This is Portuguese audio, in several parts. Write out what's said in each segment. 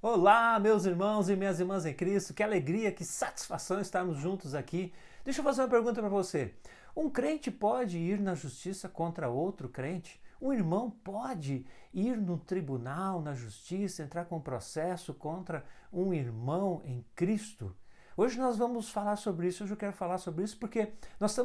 Olá, meus irmãos e minhas irmãs em Cristo, que alegria, que satisfação estarmos juntos aqui. Deixa eu fazer uma pergunta para você. Um crente pode ir na justiça contra outro crente? Um irmão pode ir no tribunal, na justiça, entrar com um processo contra um irmão em Cristo? Hoje nós vamos falar sobre isso, hoje eu quero falar sobre isso porque nós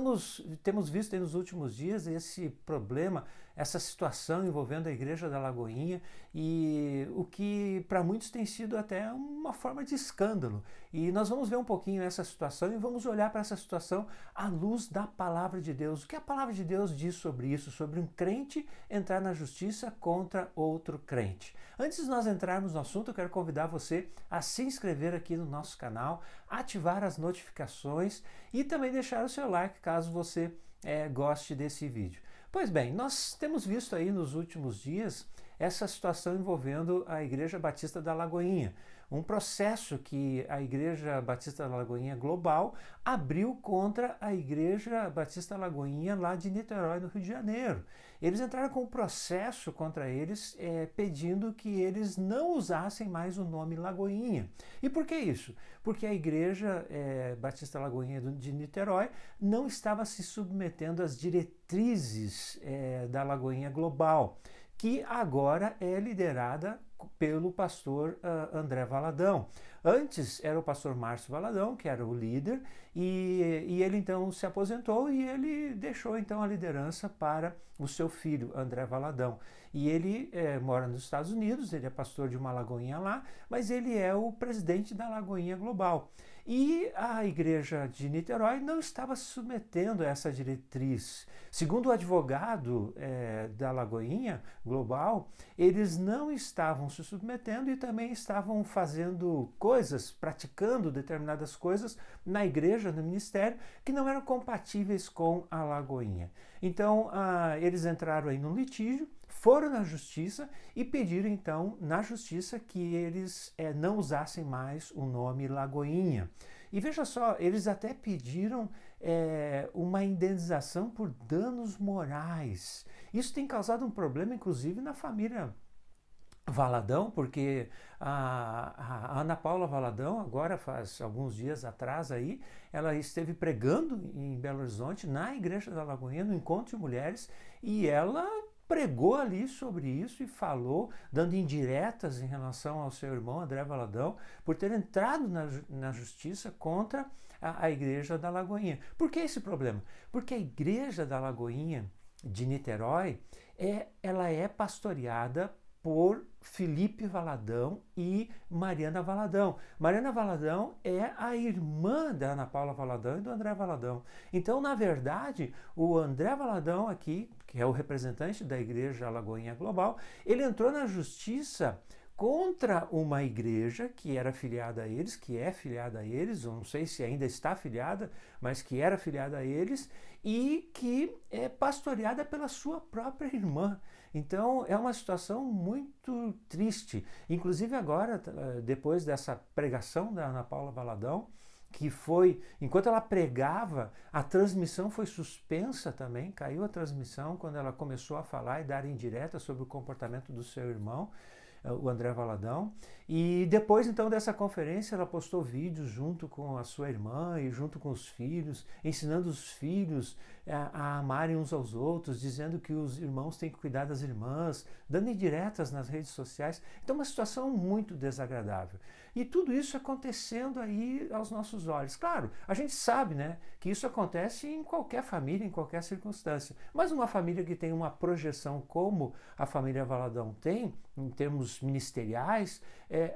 temos visto nos últimos dias esse problema, essa situação envolvendo a Igreja da Lagoinha e o que para muitos tem sido até uma forma de escândalo. E nós vamos ver um pouquinho essa situação e vamos olhar para essa situação à luz da Palavra de Deus. O que a Palavra de Deus diz sobre isso, sobre um crente entrar na justiça contra outro crente. Antes de nós entrarmos no assunto, eu quero convidar você a se inscrever aqui no nosso canal, ativar as notificações e também deixar o seu like caso você goste desse vídeo. Pois bem, nós temos visto aí nos últimos dias essa situação envolvendo a Igreja Batista da Lagoinha, um processo que a Igreja Batista da Lagoinha Global abriu contra a Igreja Batista da Lagoinha lá de Niterói, no Rio de Janeiro. Eles entraram com um processo contra eles pedindo que eles não usassem mais o nome Lagoinha. E por que isso? Porque a Igreja Batista Lagoinha de Niterói não estava se submetendo às diretrizes da Lagoinha Global, que agora é liderada pelo pastor André Valadão. Antes era o pastor Márcio Valadão, que era o líder, e ele então se aposentou e ele deixou então a liderança para o seu filho, André Valadão. E ele mora nos Estados Unidos, ele é pastor de uma lagoinha lá, mas ele é o presidente da Lagoinha Global. E a igreja de Niterói não estava se submetendo a essa diretriz. Segundo o advogado da Lagoinha Global, eles não estavam se submetendo e também estavam fazendo coisas, praticando determinadas coisas na igreja, no ministério, que não eram compatíveis com a Lagoinha. Então, eles entraram aí num litígio, foram na justiça e pediram então na justiça que eles não usassem mais o nome Lagoinha. E veja só, eles até pediram uma indenização por danos morais. Isso tem causado um problema, inclusive, na família Valadão, porque a Ana Paula Valadão, agora faz alguns dias atrás aí, ela esteve pregando em Belo Horizonte, na Igreja da Lagoinha, no Encontro de Mulheres, e ela pregou ali sobre isso e falou, dando indiretas em relação ao seu irmão André Valadão, por ter entrado na justiça contra a Igreja da Lagoinha. Por que esse problema? Porque a Igreja da Lagoinha de Niterói, ela é pastoreada por Felipe Valadão e Mariana Valadão. Mariana Valadão é a irmã da Ana Paula Valadão e do André Valadão. Então, na verdade, o André Valadão aqui, que é o representante da Igreja Lagoinha Global, ele entrou na justiça contra uma igreja que era filiada a eles, que é filiada a eles, eu não sei se ainda está filiada, mas que era filiada a eles e que é pastoreada pela sua própria irmã. Então é uma situação muito triste. Inclusive agora, depois dessa pregação da Ana Paula Valadão, que foi, enquanto ela pregava, a transmissão foi suspensa também, caiu a transmissão quando ela começou a falar e dar indireta sobre o comportamento do seu irmão, o André Valadão. E depois então dessa conferência ela postou vídeos junto com a sua irmã e junto com os filhos, ensinando os filhos a amarem uns aos outros, dizendo que os irmãos têm que cuidar das irmãs, dando indiretas nas redes sociais. Então uma situação muito desagradável. E tudo isso acontecendo aí aos nossos olhos. Claro, a gente sabe, né, que isso acontece em qualquer família, em qualquer circunstância. Mas uma família que tem uma projeção como a família Valadão tem, em termos ministeriais,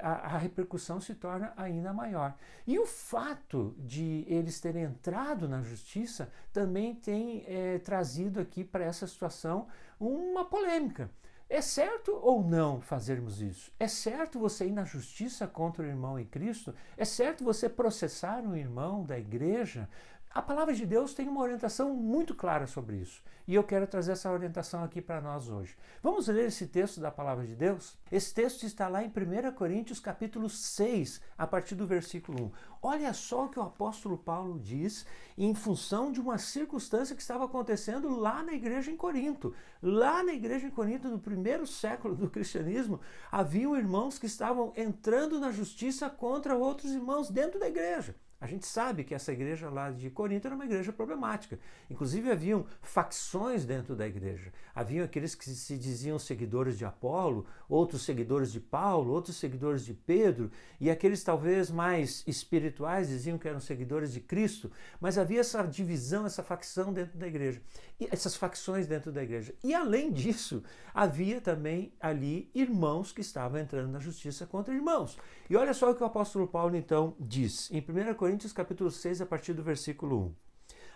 a repercussão se torna ainda maior. E o fato de eles terem entrado na justiça também tem trazido aqui para essa situação uma polêmica. É certo ou não fazermos isso? É certo você ir na justiça contra o irmão em Cristo? É certo você processar um irmão da igreja A palavra de Deus tem uma orientação muito clara sobre isso. E eu quero trazer essa orientação aqui para nós hoje. Vamos ler esse texto da palavra de Deus? Esse texto está lá em 1 Coríntios capítulo 6, a partir do versículo 1. Olha só o que o apóstolo Paulo diz em função de uma circunstância que estava acontecendo lá na igreja em Corinto. Lá na igreja em Corinto, no primeiro século do cristianismo, haviam irmãos que estavam entrando na justiça contra outros irmãos dentro da igreja. A gente sabe que essa igreja lá de Corinto era uma igreja problemática. Inclusive haviam facções dentro da igreja. Haviam aqueles que se diziam seguidores de Apolo, outros seguidores de Paulo, outros seguidores de Pedro, e aqueles talvez mais espirituais diziam que eram seguidores de Cristo. Mas havia essa divisão, essa facção dentro da igreja. E essas facções dentro da igreja. E além disso, havia também ali irmãos que estavam entrando na justiça contra irmãos. E olha só o que o apóstolo Paulo então diz em 1 Coríntios capítulo 6, a partir do versículo 1.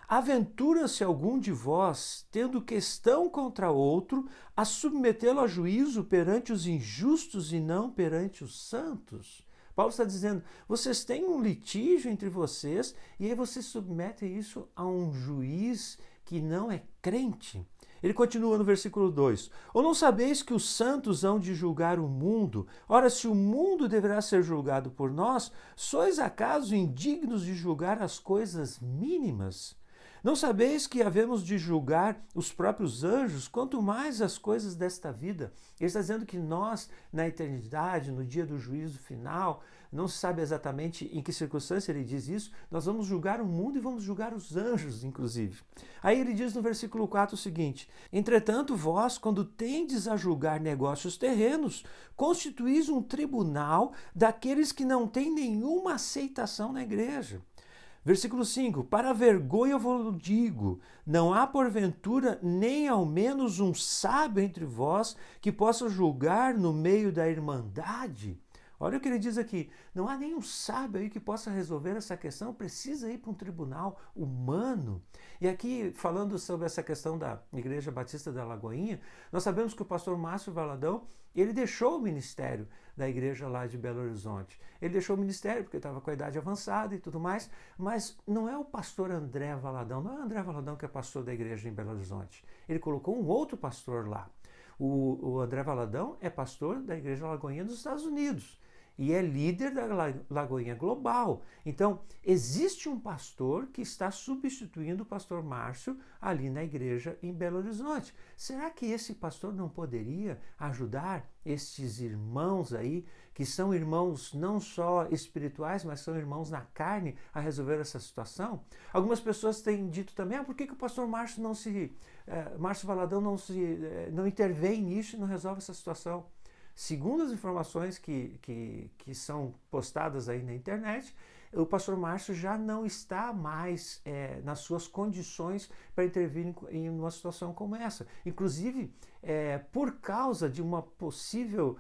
Aventura-se algum de vós, tendo questão contra outro, a submetê-lo a juízo perante os injustos e não perante os santos? Paulo está dizendo, vocês têm um litígio entre vocês e aí vocês submetem isso a um juiz que não é crente. Ele continua no versículo 2. Ou não sabeis que os santos hão de julgar o mundo? Ora, se o mundo deverá ser julgado por nós, sois acaso indignos de julgar as coisas mínimas? Não sabeis que havemos de julgar os próprios anjos, quanto mais as coisas desta vida? Ele está dizendo que nós, na eternidade, no dia do juízo final, não se sabe exatamente em que circunstância ele diz isso, nós vamos julgar o mundo e vamos julgar os anjos, inclusive. Aí ele diz no versículo 4 o seguinte: entretanto, vós, quando tendes a julgar negócios terrenos, constituís um tribunal daqueles que não têm nenhuma aceitação na igreja. Versículo 5, para a vergonha eu vos digo, não há porventura nem ao menos um sábio entre vós que possa julgar no meio da irmandade? Olha o que ele diz aqui, não há nenhum sábio aí que possa resolver essa questão, precisa ir para um tribunal humano. E aqui, falando sobre essa questão da Igreja Batista da Lagoinha, nós sabemos que o pastor Márcio Valadão, ele deixou o ministério da igreja lá de Belo Horizonte. Ele deixou o ministério porque estava com a idade avançada e tudo mais, mas não é o pastor André Valadão, não é o André Valadão que é pastor da igreja em Belo Horizonte. Ele colocou um outro pastor lá. O André Valadão é pastor da Igreja Lagoinha dos Estados Unidos e é líder da Lagoinha Global. Então, existe um pastor que está substituindo o pastor Márcio ali na igreja em Belo Horizonte. Será que esse pastor não poderia ajudar estes irmãos aí, que são irmãos não só espirituais, mas são irmãos na carne, a resolver essa situação? Algumas pessoas têm dito também, por que o pastor Márcio Márcio Valadão não intervém nisso e não resolve essa situação? Segundo as informações que são postadas aí na internet, o pastor Márcio já não está mais nas suas condições para intervir em uma situação como essa. Inclusive, por causa de uma possível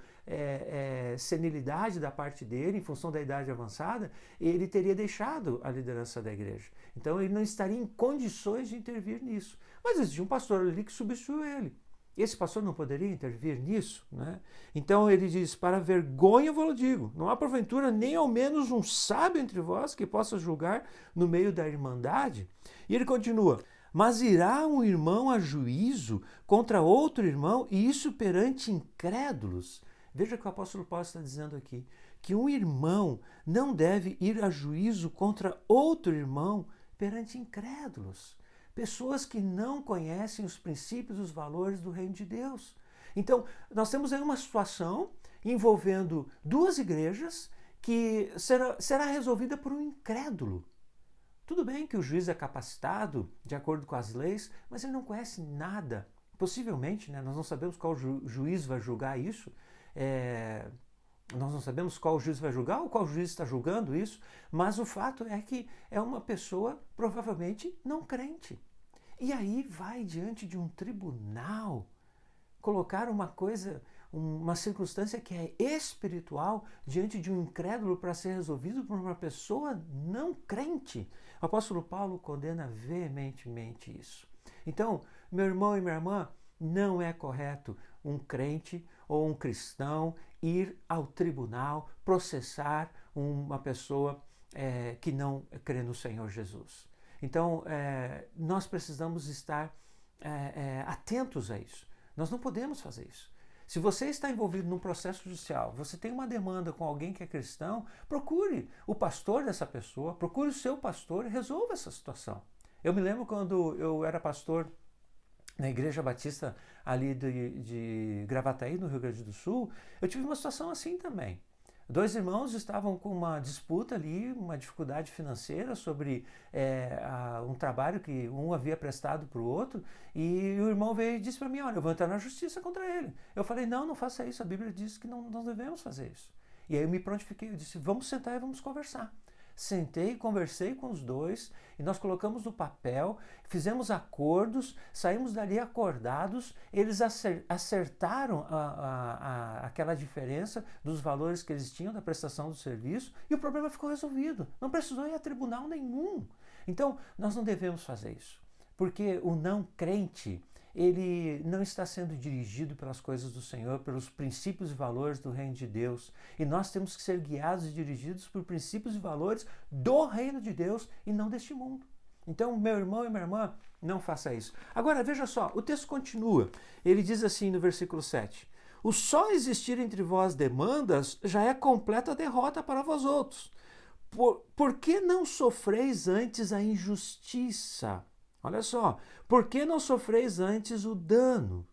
senilidade da parte dele, em função da idade avançada, ele teria deixado a liderança da igreja. Então, ele não estaria em condições de intervir nisso. Mas existe um pastor ali que substituiu ele. Esse pastor não poderia intervir nisso, né? Então ele diz, para vergonha vos digo, não há porventura nem ao menos um sábio entre vós que possa julgar no meio da irmandade? E ele continua, mas irá um irmão a juízo contra outro irmão, e isso perante incrédulos? Veja o que o apóstolo Paulo está dizendo aqui, que um irmão não deve ir a juízo contra outro irmão perante incrédulos. Pessoas que não conhecem os princípios e os valores do reino de Deus. Então, nós temos aí uma situação envolvendo duas igrejas que será resolvida por um incrédulo. Tudo bem que o juiz é capacitado de acordo com as leis, mas ele não conhece nada. Possivelmente, né, nós não sabemos qual juiz vai julgar isso. Nós não sabemos qual juiz vai julgar ou qual juiz está julgando isso, mas o fato é que é uma pessoa provavelmente não crente. E aí vai diante de um tribunal colocar uma circunstância que é espiritual diante de um incrédulo para ser resolvido por uma pessoa não crente. O apóstolo Paulo condena veementemente isso. Então, meu irmão e minha irmã, não é correto um crente ou um cristão ir ao tribunal processar uma pessoa que não crê no Senhor Jesus. Então, nós precisamos estar atentos a isso. Nós não podemos fazer isso. Se você está envolvido num processo judicial, você tem uma demanda com alguém que é cristão, procure o pastor dessa pessoa, procure o seu pastor e resolva essa situação. Eu me lembro quando eu era pastor na Igreja Batista ali de Gravataí, no Rio Grande do Sul, eu tive uma situação assim também. Dois irmãos estavam com uma disputa ali, uma dificuldade financeira sobre um trabalho que um havia prestado para o outro, e o irmão veio e disse para mim, olha, eu vou entrar na justiça contra ele. Eu falei, não faça isso, a Bíblia diz que não devemos fazer isso. E aí eu me prontifiquei, eu disse, vamos sentar e vamos conversar. Sentei, conversei com os dois e nós colocamos no papel, fizemos acordos, saímos dali acordados, eles acertaram aquela diferença dos valores que eles tinham da prestação do serviço e o problema ficou resolvido. Não precisou ir a tribunal nenhum. Então, nós não devemos fazer isso, porque o não crente, ele não está sendo dirigido pelas coisas do Senhor, pelos princípios e valores do reino de Deus. E nós temos que ser guiados e dirigidos por princípios e valores do reino de Deus e não deste mundo. Então, meu irmão e minha irmã, não faça isso. Agora, veja só, o texto continua. Ele diz assim no versículo 7. O só existir entre vós demandas já é completa derrota para vós outros. Por que não sofreis antes a injustiça? Olha só, por que não sofreis antes o dano?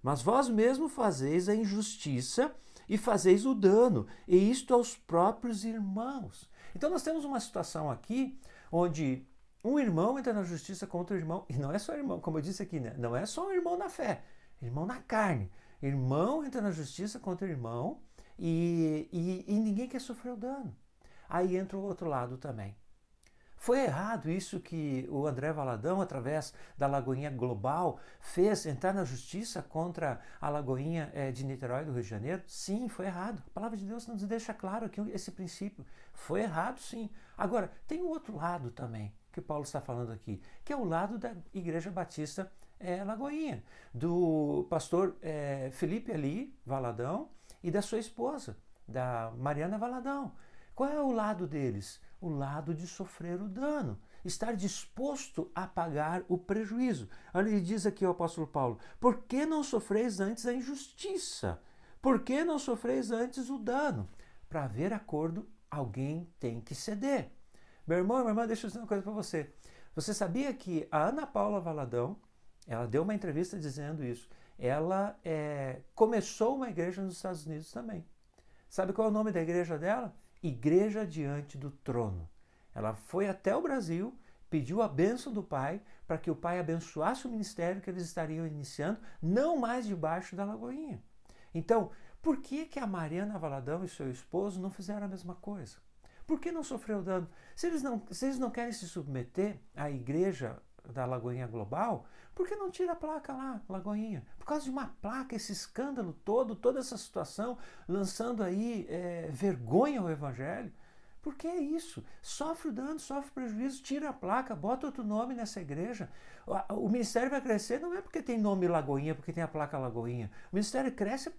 Mas vós mesmo fazeis a injustiça e fazeis o dano, e isto aos próprios irmãos. Então nós temos uma situação aqui onde um irmão entra na justiça contra o irmão, e não é só irmão, como eu disse aqui, né? Não é só um irmão na fé, irmão na carne. Irmão entra na justiça contra o irmão e ninguém quer sofrer o dano. Aí entra o outro lado também. Foi errado isso que o André Valadão, através da Lagoinha Global, fez, entrar na justiça contra a Lagoinha de Niterói, do Rio de Janeiro? Sim, foi errado. A palavra de Deus nos deixa claro aqui esse princípio. Foi errado, sim. Agora, tem um outro lado também, que Paulo está falando aqui, que é o lado da Igreja Batista Lagoinha, do pastor Felipe Ali Valadão e da sua esposa, da Mariana Valadão. Qual é o lado deles? O lado de sofrer o dano, estar disposto a pagar o prejuízo. Olha, ele diz aqui o apóstolo Paulo, por que não sofreis antes a injustiça? Por que não sofreis antes o dano? Para haver acordo, alguém tem que ceder. Meu irmão, minha irmã, deixa eu dizer uma coisa para você. Você sabia que a Ana Paula Valadão, ela deu uma entrevista dizendo isso, ela começou uma igreja nos Estados Unidos também. Sabe qual é o nome da igreja dela? Igreja Diante do Trono. Ela foi até o Brasil, pediu a bênção do Pai, para que o Pai abençoasse o ministério que eles estariam iniciando, não mais debaixo da Lagoinha. Então, por que a Mariana Valadão e seu esposo não fizeram a mesma coisa? Por que não sofreu dano? Se eles não querem se submeter à igreja da Lagoinha Global, por que não tira a placa lá, Lagoinha? Por causa de uma placa, esse escândalo todo, toda essa situação, lançando aí vergonha ao Evangelho. Por que é isso? Sofre o dano, sofre o prejuízo, tira a placa, bota outro nome nessa igreja. O ministério vai crescer não é porque tem nome Lagoinha, porque tem a placa Lagoinha. O ministério cresce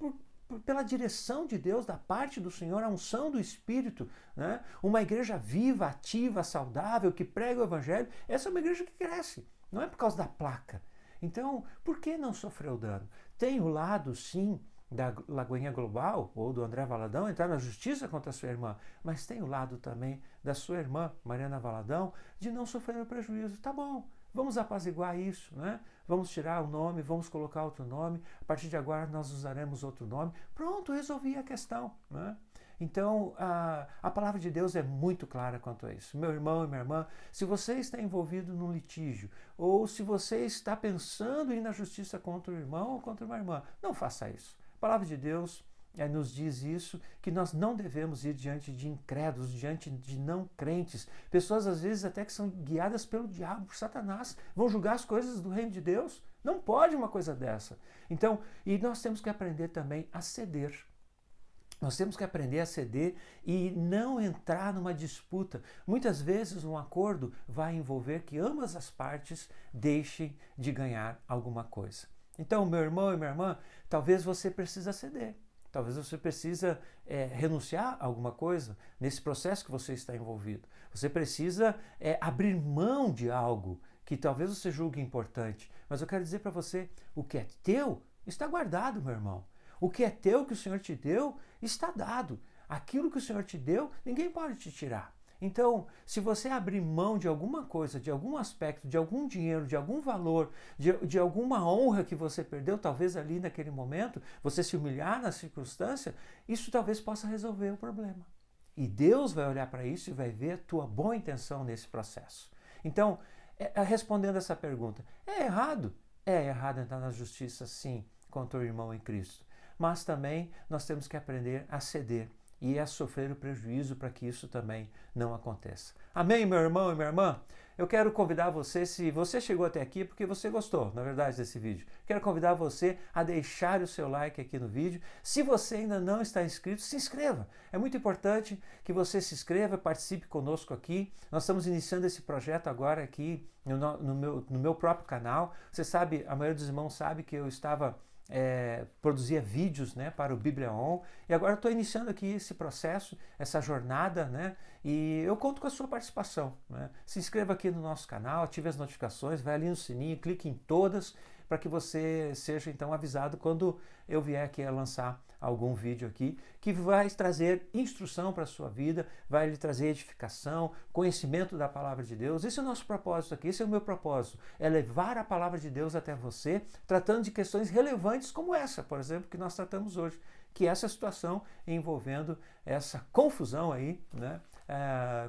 pela direção de Deus, da parte do Senhor, a unção do Espírito, né? Uma igreja viva, ativa, saudável, que prega o Evangelho, essa é uma igreja que cresce, não é por causa da placa. Então, por que não sofreu dano? Tem o lado, sim, da Lagoinha Global, ou do André Valadão, entrar na justiça contra a sua irmã, mas tem o lado também da sua irmã, Mariana Valadão, de não sofrer o prejuízo. Tá bom, vamos apaziguar isso, né? Vamos tirar o nome, vamos colocar outro nome, a partir de agora nós usaremos outro nome. Pronto, resolvi a questão, né? Então, a palavra de Deus é muito clara quanto a isso. Meu irmão e minha irmã, se você está envolvido num litígio, ou se você está pensando em ir na justiça contra o irmão ou contra uma irmã, não faça isso. A palavra de Deus nos diz isso, que nós não devemos ir diante de incrédulos, diante de não crentes. Pessoas, às vezes, até que são guiadas pelo diabo, por Satanás, vão julgar as coisas do reino de Deus. Não pode uma coisa dessa. Então, e nós temos que aprender também a ceder. Nós temos que aprender a ceder e não entrar numa disputa. Muitas vezes um acordo vai envolver que ambas as partes deixem de ganhar alguma coisa. Então, meu irmão e minha irmã, talvez você precisa ceder. talvez você precisa renunciar a alguma coisa nesse processo que você está envolvido. Você precisa abrir mão de algo que talvez você julgue importante. Mas eu quero dizer para você, o que é teu está guardado, meu irmão. O que é teu, que o Senhor te deu, está dado. Aquilo que o Senhor te deu, ninguém pode te tirar. Então, se você abrir mão de alguma coisa, de algum aspecto, de algum dinheiro, de algum valor, de alguma honra que você perdeu, talvez ali naquele momento, você se humilhar na circunstância, isso talvez possa resolver o problema. E Deus vai olhar para isso e vai ver a tua boa intenção nesse processo. Então, respondendo essa pergunta, é errado? É errado entrar na justiça, sim, contra o irmão em Cristo. Mas também nós temos que aprender a ceder e a sofrer o prejuízo para que isso também não aconteça. Amém, meu irmão e minha irmã? Eu quero convidar você, se você chegou até aqui porque você gostou, na verdade, desse vídeo, quero convidar você a deixar o seu like aqui no vídeo. Se você ainda não está inscrito, se inscreva. É muito importante que você se inscreva, participe conosco aqui. Nós estamos iniciando esse projeto agora aqui no meu próprio canal. Você sabe, a maioria dos irmãos sabe que eu produzia vídeos, né, para o Bíblia On, e agora estou iniciando aqui esse processo, essa jornada, né, e eu conto com a sua participação, né? Se inscreva aqui no nosso canal, ative as notificações, vai ali no sininho, clique em todas para que você seja então avisado quando eu vier aqui a lançar algum vídeo aqui que vai trazer instrução para a sua vida, vai lhe trazer edificação, conhecimento da palavra de Deus. Esse é o nosso propósito aqui, esse é o meu propósito, é levar a palavra de Deus até você, tratando de questões relevantes como essa, por exemplo, que nós tratamos hoje, que é essa situação envolvendo essa confusão aí, né,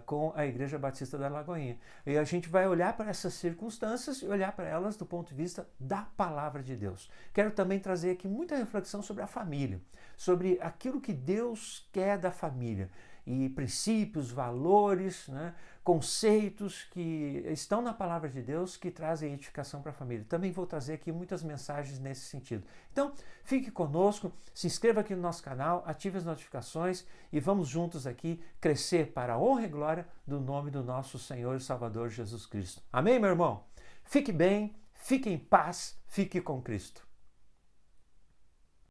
com a Igreja Batista da Lagoinha. E a gente vai olhar para essas circunstâncias e olhar para elas do ponto de vista da palavra de Deus. Quero também trazer aqui muita reflexão sobre a família, sobre aquilo que Deus quer da família, e princípios, valores, né, conceitos que estão na palavra de Deus que trazem edificação para a família. Também vou trazer aqui muitas mensagens nesse sentido. Então, fique conosco, se inscreva aqui no nosso canal, ative as notificações e vamos juntos aqui crescer para a honra e glória do nome do nosso Senhor e Salvador Jesus Cristo. Amém, meu irmão? Fique bem, fique em paz, fique com Cristo.